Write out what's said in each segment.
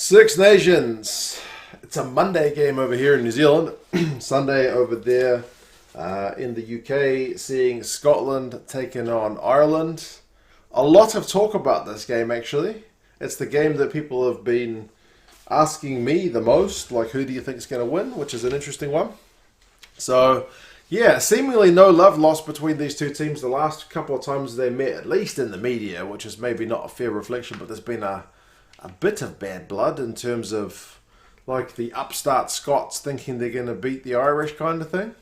Six Nations. It's a Monday game over here in New Zealand. Sunday over there in the UK, seeing Scotland taking on Ireland. A lot of talk about this game, actually. It's the game that people have been asking me the most, like who do you think is going to win, which is an interesting one. So, yeah, seemingly no love lost between these two teams the last couple of times they met, at least in the media, which is maybe not a fair reflection, but there's been a bit of bad blood in terms of like the upstart Scots thinking they're going to beat the Irish kind of thing.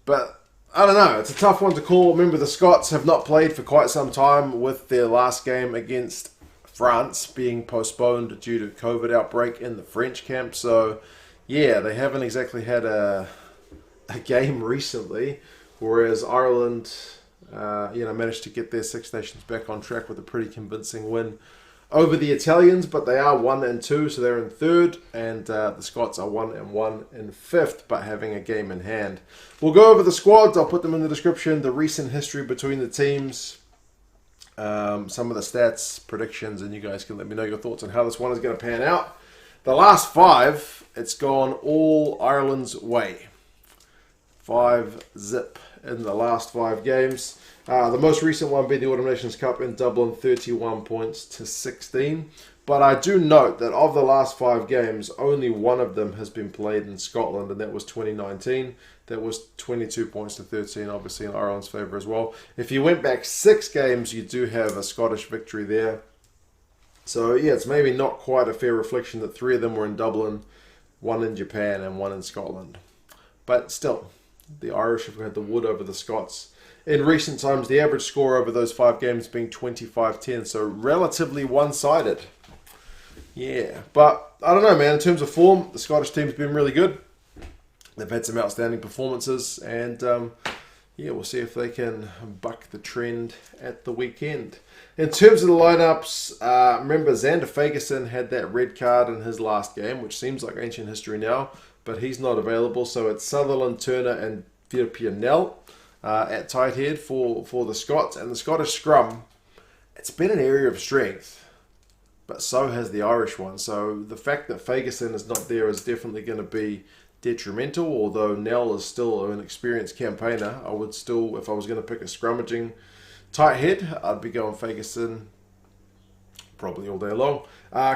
But I don't know, it's a tough one to call. Remember, the Scots have not played for quite some time, with their last game against France being postponed due to COVID outbreak in the French camp. So yeah, they haven't exactly had a game recently, whereas Ireland managed to get their Six Nations back on track with a pretty convincing win over the Italians, but they are 1-2, so they're in third, and the Scots are 1-1 in fifth, but having a game in hand. We'll go over the squads. I'll put them in the description, the recent history between the teams, some of the stats, predictions, and you guys can let me know your thoughts on how this one is going to pan out. The last five, it's gone all Ireland's way. 5-0 in the last 5 games. The most recent one being the Autumn Nations Cup in Dublin, 31 points to 16. But I do note that of the last 5 games, only one of them has been played in Scotland, and that was 2019. That was 22 points to 13, obviously in Ireland's favour as well. If you went back 6 games, you do have a Scottish victory there. So yeah, it's maybe not quite a fair reflection that 3 of them were in Dublin, 1 in Japan and 1 in Scotland. But still, the Irish have had the wood over the Scots. In recent times, the average score over those 5 games being 25-10, so relatively one-sided. Yeah, but I don't know, man. In terms of form, the Scottish team's been really good. They've had some outstanding performances, and we'll see if they can buck the trend at the weekend. In terms of the lineups, remember Zander Fagerson had that red card in his last game, which seems like ancient history now, but he's not available, so it's Sutherland, Turner, and Beirne at tight head for the Scots. And the Scottish scrum, it's been an area of strength, but so has the Irish one. So the fact that Fagerson is not there is definitely going to be detrimental, although Nell is still an experienced campaigner. I would still, if I was going to pick a scrummaging tight head, I'd be going Fagerson probably all day long.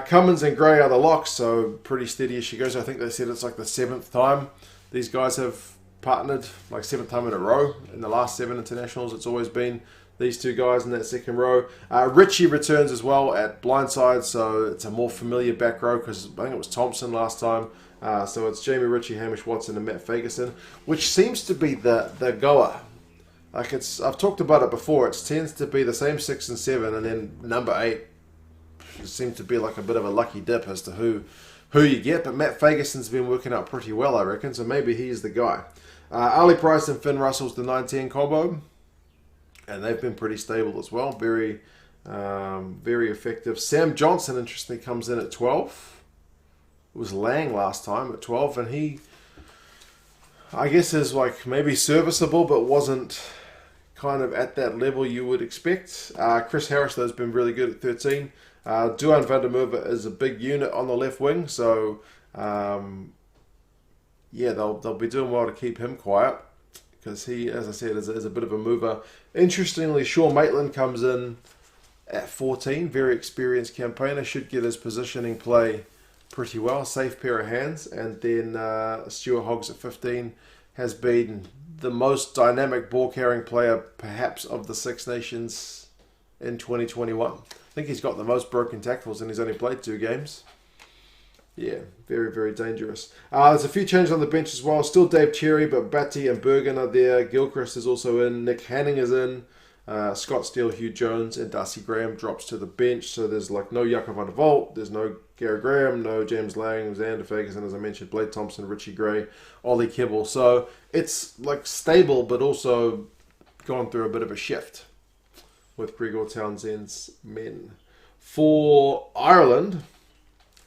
Cummings and Gray are the locks, so pretty steady as she goes. I think they said it's like the 7th time these guys have partnered, like 7th time in a row. In the last 7 internationals, it's always been these two guys in that second row. Ritchie returns as well at blindside, so it's a more familiar back row because I think it was Thompson last time. So it's Jamie, Ritchie, Hamish, Watson, and Matt Fagerson, which seems to be the goer. Like I've talked about it before. It tends to be the same 6 and 7, and then number 8 seems to be like a bit of a lucky dip as to who you get. But Matt Fagerson's been working out pretty well, I reckon. So maybe he's the guy. Ali Price and Finn Russell's the 9-10 combo, and they've been pretty stable as well. Very, very effective. Sam Johnson, interestingly, comes in at 12. It was Lang last time at 12, and he, I guess, is like maybe serviceable, but wasn't kind of at that level you would expect. Chris Harris, though, has been really good at 13. Duhan van der Merwe is a big unit on the left wing, so they'll be doing well to keep him quiet, because he, as I said, is a bit of a mover. Interestingly, Maitland comes in at 14, very experienced campaigner, should get his positioning play pretty well, safe pair of hands. And then Stuart Hogg at 15 has been the most dynamic ball-carrying player perhaps of the Six Nations in 2021. I think he's got the most broken tackles and he's only played 2 games. Yeah, very, very dangerous. There's a few changes on the bench as well. Still Dave Cherry, but Bhatti and Berghan are there. Gilchrist is also in. Nick Haining is in. Scott Steele, Hugh Jones, and Darcy Graham drops to the bench. So there's like no Jakob van der Walt, there's no Gary Graham, no James Lang, Zander Fagerson, as I mentioned, Blade Thompson, Ritchie Gray, Ollie Kibble. So it's like stable, but also gone through a bit of a shift with Gregor Townsend's men. For Ireland,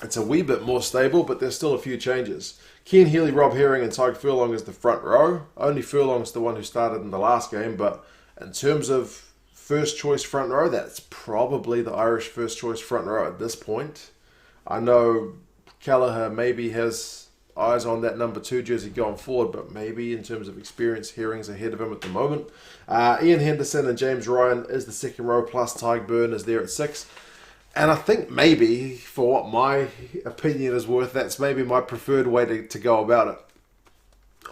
it's a wee bit more stable, but there's still a few changes. Ken Healy, Rob Herring, and Tadhg Furlong is the front row. Only Furlong's the one who started in the last game, but in terms of first choice front row, that's probably the Irish first choice front row at this point. I know Kelleher maybe has eyes on that number 2 jersey going forward, but maybe in terms of experience, Herring's ahead of him at the moment. Ian Henderson and James Ryan is the second row, plus Tadhg Beirne is there at 6. And I think maybe, for what my opinion is worth, that's maybe my preferred way to go about it.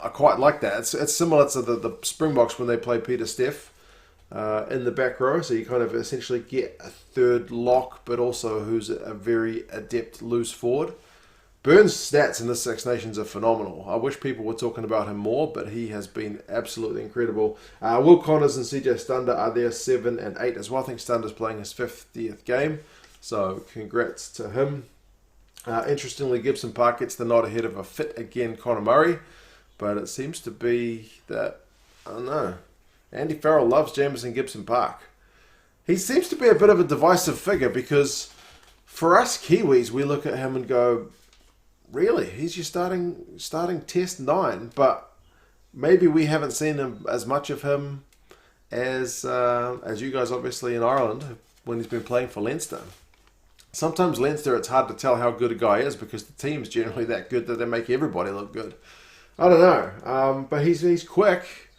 I quite like that. It's similar to the Springboks when they play Peter Steff in the back row. So you kind of essentially get a third lock, but also who's a very adept loose forward. Beirne's stats in the Six Nations are phenomenal. I wish people were talking about him more, but he has been absolutely incredible. Will Connors and CJ Stander are there 7 and 8 as well. I think Stunder's playing his 50th game, so congrats to him. Interestingly, Gibson-Park gets the nod ahead of a fit again Conor Murray, but it seems to be that, I don't know, Andy Farrell loves Jamison Gibson-Park. He seems to be a bit of a divisive figure because for us Kiwis, we look at him and go, really, he's your starting test 9, but maybe we haven't seen as much of him as you guys obviously in Ireland when he's been playing for Leinster. Sometimes Leinster, it's hard to tell how good a guy is because the team's generally that good that they make everybody look good. I don't know, but he's quick,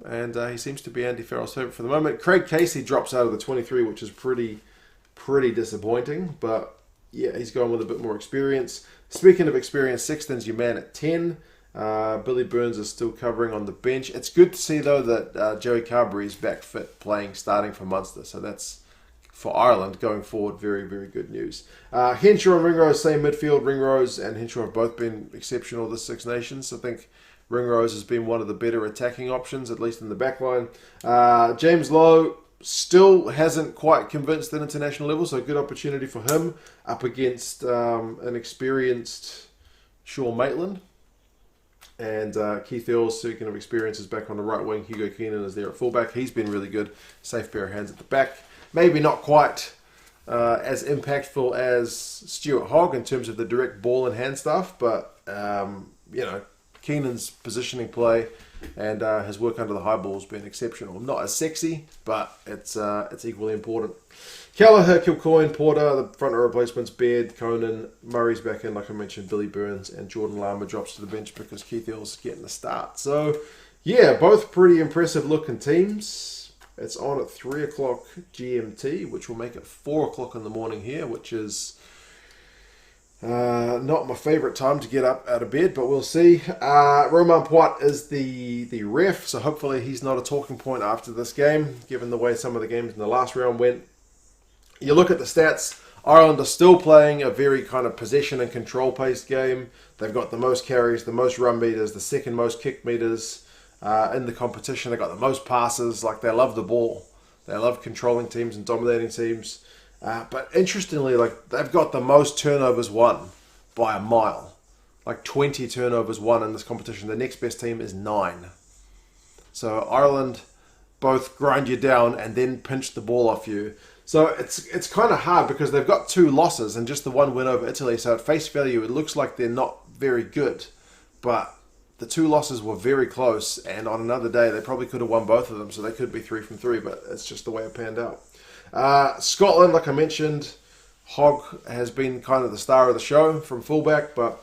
and he seems to be Andy Farrell's favourite for the moment. Craig Casey drops out of the 23, which is pretty disappointing, but yeah, he's going with a bit more experience. Speaking of experience, Sexton's your man at 10. Billy Burns is still covering on the bench. It's good to see, though, that Joey Carberry is back fit, starting for Munster. So that's, for Ireland, going forward, very, very good news. Henshaw and Ringrose, same midfield. Ringrose and Henshaw have both been exceptional this Six Nations. I think Ringrose has been one of the better attacking options, at least in the back line. James Lowe still hasn't quite convinced at international level, so a good opportunity for him up against an experienced Shaw Maitland. And Keith Earls, speaking of experience, is back on the right wing. Hugo Keenan is there at fullback. He's been really good. Safe pair of hands at the back. Maybe not quite as impactful as Stuart Hogg in terms of the direct ball and hand stuff, but Keenan's positioning play and his work under the high ball has been exceptional. Not as sexy, but it's equally important. Kelleher, Kilcoyne, Porter, the front row replacements, Baird, Conan, Murray's back in, like I mentioned, Billy Burns, and Jordan Lama drops to the bench because Keith Earls is getting the start. So, yeah, both pretty impressive looking teams. It's on at 3 o'clock GMT, which will make it 4 o'clock in the morning here, which is not my favourite time to get up out of bed, but we'll see. Romain Poit is the ref, so hopefully he's not a talking point after this game, given the way some of the games in the last round went. You look at the stats, Ireland are still playing a very kind of possession and control-paced game. They've got the most carries, the most run meters, the second most kick meters in the competition. They've got the most passes. Like, they love the ball. They love controlling teams and dominating teams. But interestingly, like, they've got the most turnovers won by a mile. Like 20 turnovers won in this competition. The next best team is 9. So Ireland both grind you down and then pinch the ball off you. So it's kind of hard because they've got 2 losses and just the 1 win over Italy. So at face value, it looks like they're not very good. But the 2 losses were very close, and on another day, they probably could have won both of them. So they could be 3 from 3, but it's just the way it panned out. Scotland, like I mentioned, Hogg has been kind of the star of the show from fullback, but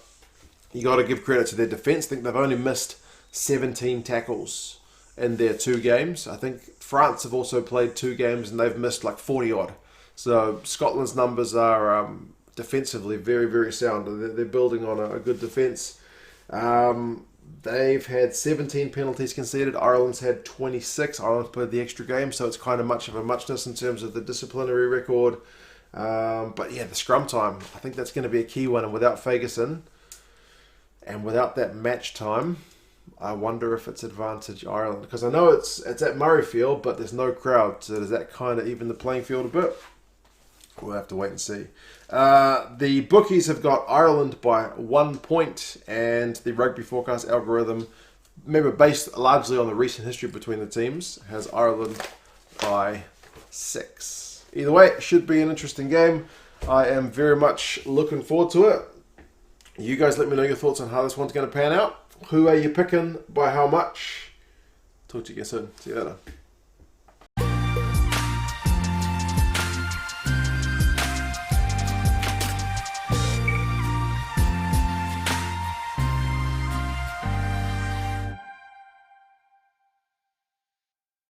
you got to give credit to their defence. I think they've only missed 17 tackles in their 2 games. I think France have also played 2 games and they've missed like 40 odd. So Scotland's numbers are defensively very, very sound. They're building on a good defence. They've had 17 penalties conceded. Ireland's had 26. Ireland's played the extra game, so it's kind of much of a muchness in terms of the disciplinary record. But yeah, the scrum time, I think that's going to be a key one. And without Fagerson and without that match time, I wonder if it's advantage Ireland. Because I know it's at Murrayfield, but there's no crowd. So does that kind of even the playing field a bit? We'll have to wait and see. The bookies have got Ireland by 1 point, and the rugby forecast algorithm, maybe based largely on the recent history between the teams, has Ireland by 6. Either way, it should be an interesting game. I am very much looking forward to it. You guys let me know your thoughts on how this one's going to pan out. Who are you picking? By how much? Talk to you again soon. See you later.